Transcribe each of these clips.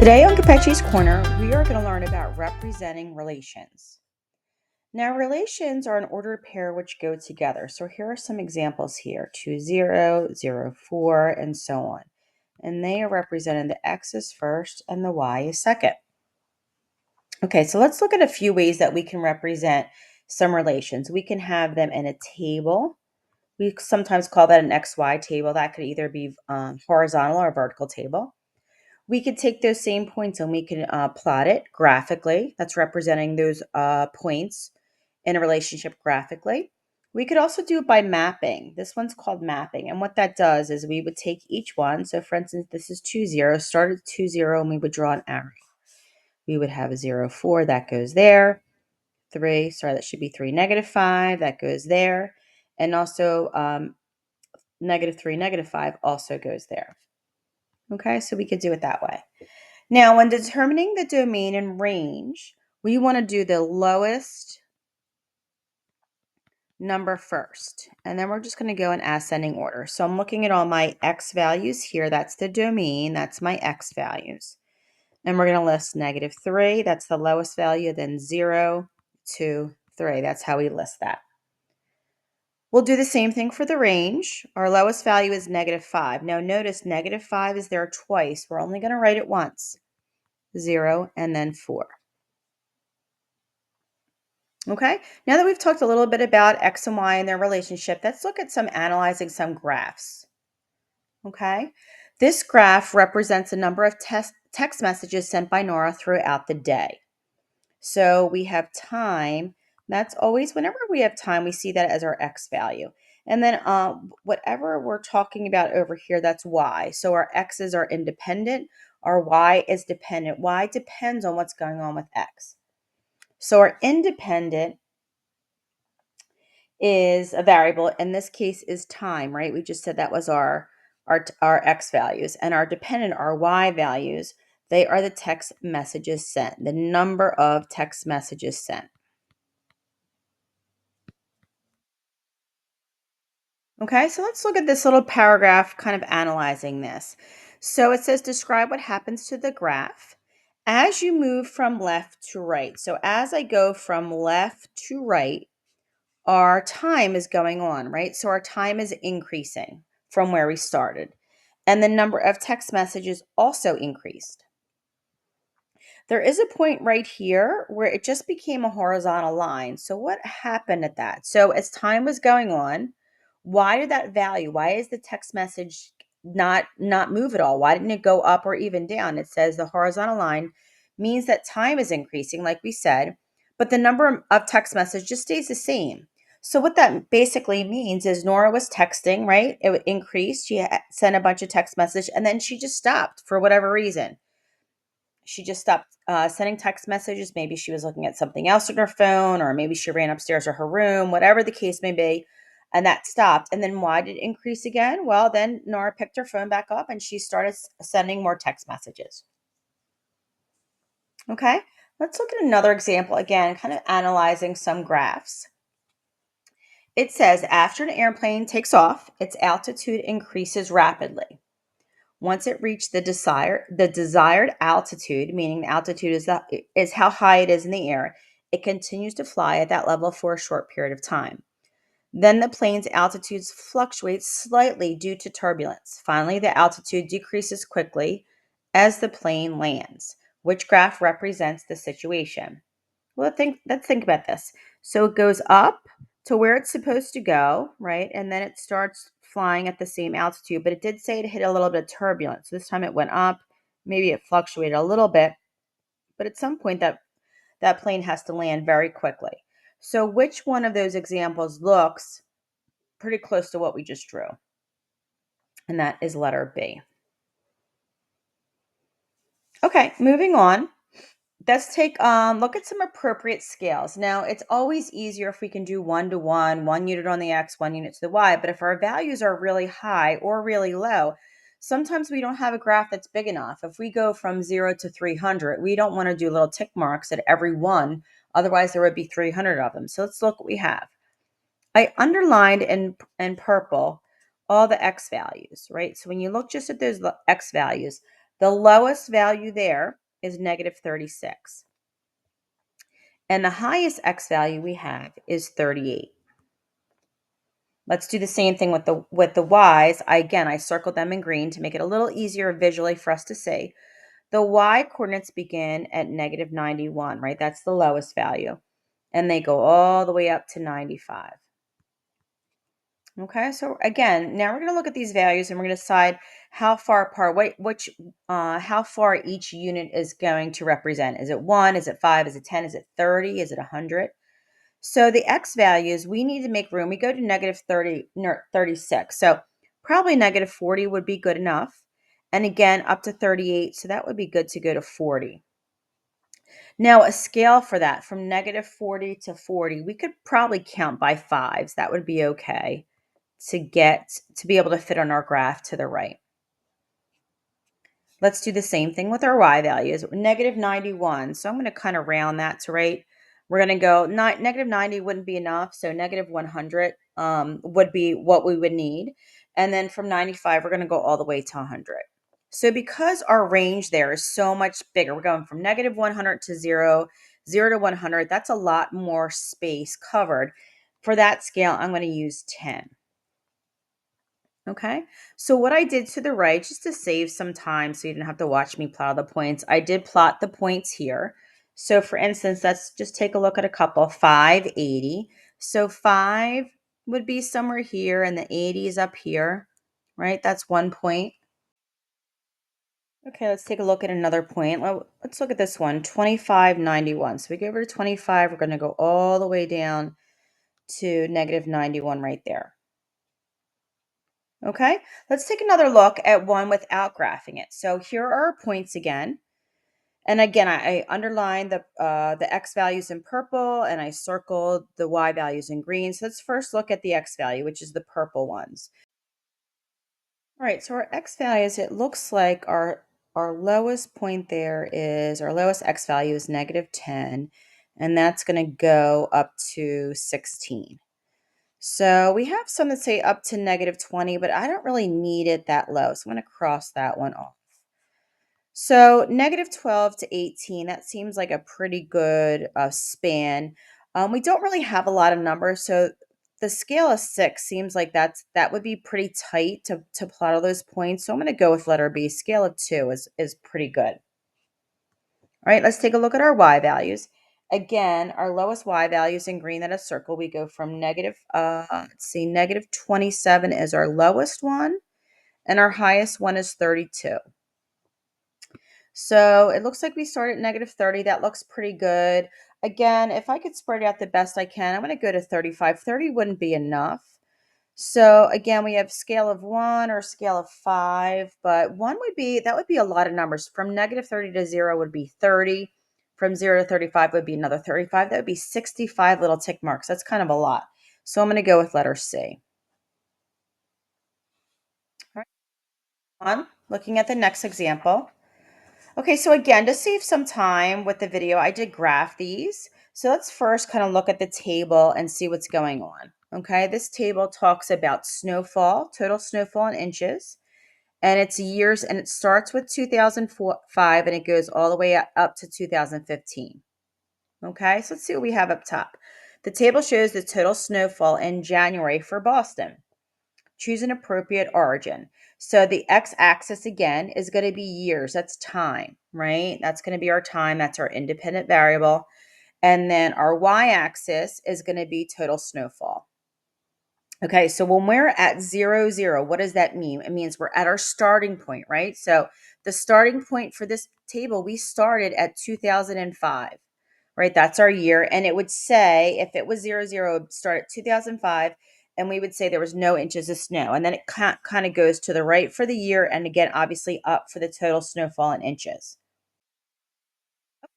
Today on Capechi's Corner, we are going to learn about representing relations. Now, relations are an ordered pair which go together. So here are some examples here: 2, 0, 0, 4, and so on. And they are represented, the X is first and the Y is second. Okay, so let's look at a few ways that we can represent some relations. We can have them in a table. We sometimes call that an XY table. That could either be horizontal or vertical table. We could take those same points and we can plot it graphically. That's representing those points in a relationship graphically. We could also do it by mapping. This one's called mapping. And what that does is we would take each one. So for instance, this is 2, 0, start at 2, 0, and we would draw an arrow. We would have a 0, 4, that goes there. 3, sorry, that should be 3, negative 5, that goes there. And also negative 3, negative 5 also goes there. Okay, so we could do it that way. Now, when determining the domain and range, we want to do the lowest number first. And then we're just going to go in ascending order. So I'm looking at all my X values here. That's the domain. That's my X values. And we're going to list negative 3. That's the lowest value. Then 0, 2, 3. That's how we list that. We'll do the same thing for the range. Our lowest value is negative 5. Now notice negative 5 is there twice. We're only going to write it once. 0 and then 4. Okay, now that we've talked a little bit about X and Y and their relationship, let's look at analyzing some graphs. Okay, this graph represents a number of text messages sent by Nora throughout the day. So we have time. That's always, whenever we have time, we see that as our X value. And then whatever we're talking about over here, that's Y. So our X's are independent, our Y is dependent. Y depends on what's going on with X. So our independent is a variable. In this case is time, right? We just said that was our X values, and our dependent, our Y values, they are the text messages sent, the number of text messages sent. Okay, so let's look at this little paragraph kind of analyzing this. So it says, describe what happens to the graph as you move from left to right. So as I go from left to right, our time is going on, right? So our time is increasing from where we started. And the number of text messages also increased. There is a point right here where it just became a horizontal line. So what happened at that? So as time was going on, why did that value, why is the text message not move at all? Why didn't it go up or even down? It says the horizontal line means that time is increasing, like we said, but the number of text messages just stays the same. So what that basically means is Nora was texting, right? It increased. She sent a bunch of text messages and then she just stopped for whatever reason. She just stopped sending text messages. Maybe she was looking at something else on her phone, or maybe she ran upstairs to her room, whatever the case may be. And that stopped. And then why did it increase again? Well, then Nora picked her phone back up and she started sending more text messages. Okay, let's look at another example again, kind of analyzing some graphs. It says after an airplane takes off, its altitude increases rapidly. Once it reached the desired altitude, meaning the altitude is how high it is in the air, it continues to fly at that level for a short period of time. Then the plane's altitudes fluctuate slightly due to turbulence. Finally, the altitude decreases quickly as the plane lands. Which graph represents the situation? Well, let's think about this. So it goes up to where it's supposed to go, right? And then it starts flying at the same altitude, but it did say it hit a little bit of turbulence. So this time it went up, maybe it fluctuated a little bit, but at some point that plane has to land very quickly. So which one of those examples looks pretty close to what we just drew? And that is letter B. Okay, moving on. Let's take look at some appropriate scales. Now, it's always easier if we can do 1 to 1, 1 unit on the X, 1 unit to the Y. But if our values are really high or really low, sometimes we don't have a graph that's big enough. If we go from 0 to 300, we don't want to do little tick marks at every one. Otherwise, there would be 300 of them. So let's look what we have. I underlined in purple all the X values, right? So when you look just at those X values, The lowest value there is negative 36. And the highest x value we have is 38. Let's do the same thing with the y's. I circled them in green to make it a little easier visually for us to see. The y coordinates begin at negative 91, right? That's the lowest value. And they go all the way up to 95. Okay, so again, now we're going to look at these values and we're going to decide how far apart, how far each unit is going to represent. Is it 1? Is it 5? Is it 10? Is it 30? Is it 100? So the x values, we need to make room. We go to negative 30, no, 36. So probably negative 40 would be good enough. And again, up to 38. So that would be good to go to 40. Now, a scale for that from negative 40 to 40, we could probably count by fives. That would be okay to be able to fit on our graph to the right. Let's do the same thing with our y values. Negative 91. So I'm going to kind of round that to right. We're going to go, negative 90 wouldn't be enough. So negative 100 would be what we would need. And then from 95, we're going to go all the way to 100. So because our range there is so much bigger, we're going from negative 100 to 0, 0 to 100. That's a lot more space covered. For that scale, I'm going to use 10. Okay, so what I did to the right, just to save some time so you didn't have to watch me plot the points, I did plot the points here. So for instance, let's just take a look at a couple, 580. So 5 would be somewhere here and the 80 is up here, right? That's 1 point. Okay, let's take a look at another point. Let's look at this one, 2591. So we go over to 25, we're going to go all the way down to negative 91 right there. Okay, let's take another look at one without graphing it. So here are our points again. And again, I underlined the x values in purple and I circled the y values in green. So let's first look at the x value, which is the purple ones. All right, so our x values, it looks like our lowest point there is, our lowest x value is negative 10, and that's going to go up to 16. So we have some that say up to negative 20, but I don't really need it that low. So I'm going to cross that one off. So negative 12 to 18, that seems like a pretty good span. We don't really have a lot of numbers. So the scale of 6 seems like that would be pretty tight to plot all those points. So I'm going to go with letter B. Scale of 2 is pretty good. All right, let's take a look at our y values. Again, our lowest y values in green that is circle. We go from let's see, negative 27 is our lowest one, and our highest one is 32. So it looks like we start at negative 30. That looks pretty good. Again, if I could spread it out the best I can, I'm going to go to 35. 30 wouldn't be enough. So again, we have scale of 1 or scale of 5, but 1 that would be a lot of numbers. From negative 30 to 0 would be 30. From 0 to 35 would be another 35. That would be 65 little tick marks. That's kind of a lot. So I'm going to go with letter C. All right, on, looking at the next example. Okay, so again, to save some time with the video, I did graph these. So let's first kind of look at the table and see what's going on. Okay, this table talks about snowfall, total snowfall in inches, and it's years, and it starts with 2005 and it goes all the way up to 2015. Okay, so let's see what we have up top. The table shows the total snowfall in January for Boston. Choose an appropriate origin. So the x-axis again is going to be years. That's time, right? That's going to be our time. That's our independent variable. And then our y-axis is going to be total snowfall. Okay, so when we're at 0, 0, what does that mean? It means we're at our starting point, right? So the starting point for this table, we started at 2005, right? That's our year. And it would say, if it was 0, 0, it would start at 2005, and we would say there was no inches of snow. And then it kind of goes to the right for the year, and again, obviously up for the total snowfall in inches.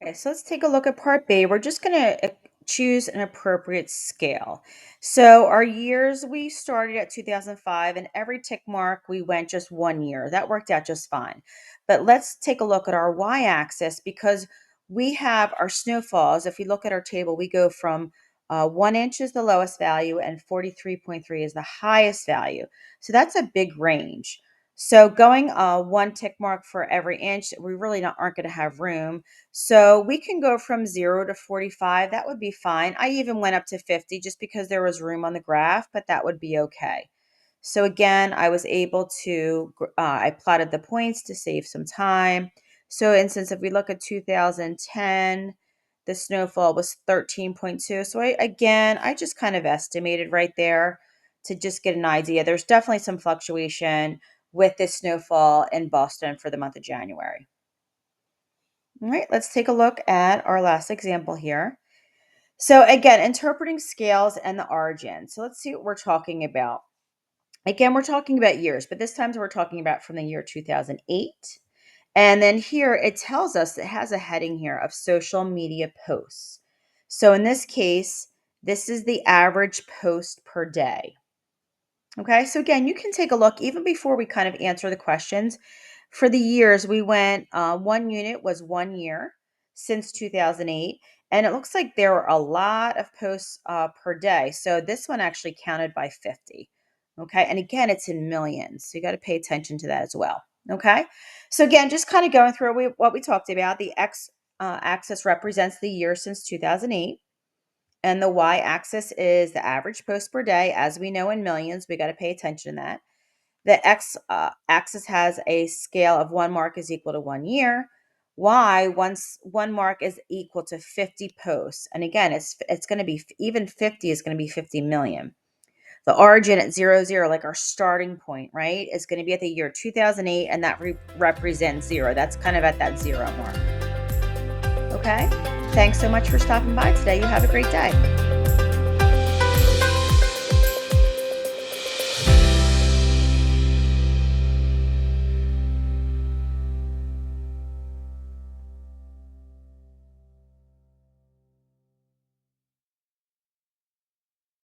Okay, so let's take a look at part B. We're just going to choose an appropriate scale. So our years, we started at 2005, and every tick mark, we went just 1 year. That worked out just fine. But let's take a look at our y-axis because we have our snowfalls. If we look at our table, we go from 1 inch is the lowest value and 43.3 is the highest value. So that's a big range. So going one tick mark for every inch, we really aren't going to have room. So we can go from 0 to 45. That would be fine. I even went up to 50 just because there was room on the graph, but that would be okay. So again, I was able to, I plotted the points to save some time. So instance, if we look at 2010, the snowfall was 13.2. So I just kind of estimated right there to just get an idea. There's definitely some fluctuation with this snowfall in Boston for the month of January. All right, let's take a look at our last example here. So again, interpreting scales and the origin. So let's see what we're talking about. Again, we're talking about years, but this time we're talking about from the year 2008. And then here it tells us it has a heading here of social media posts. So in this case, this is the average post per day. Okay, so again, you can take a look even before we kind of answer the questions. For the years, we went one unit was 1 year since 2008, and it looks like there were a lot of posts per day. So this one actually counted by 50. Okay, and again, it's in millions, so you got to pay attention to that as well. Okay, so again, just kind of going through what we talked about. The X axis represents the year since 2008. And the y-axis is the average post per day. As we know in millions, we got to pay attention to that. The x-axis has a scale of 1 mark is equal to 1 year. Once 1 mark is equal to 50 posts. And again, it's going to be, even 50 is going to be 50 million. The origin at 00, like our starting point, right, is going to be at the year 2008, and that represents 0. That's kind of at that 0 mark. Okay? Thanks so much for stopping by today. You have a great day.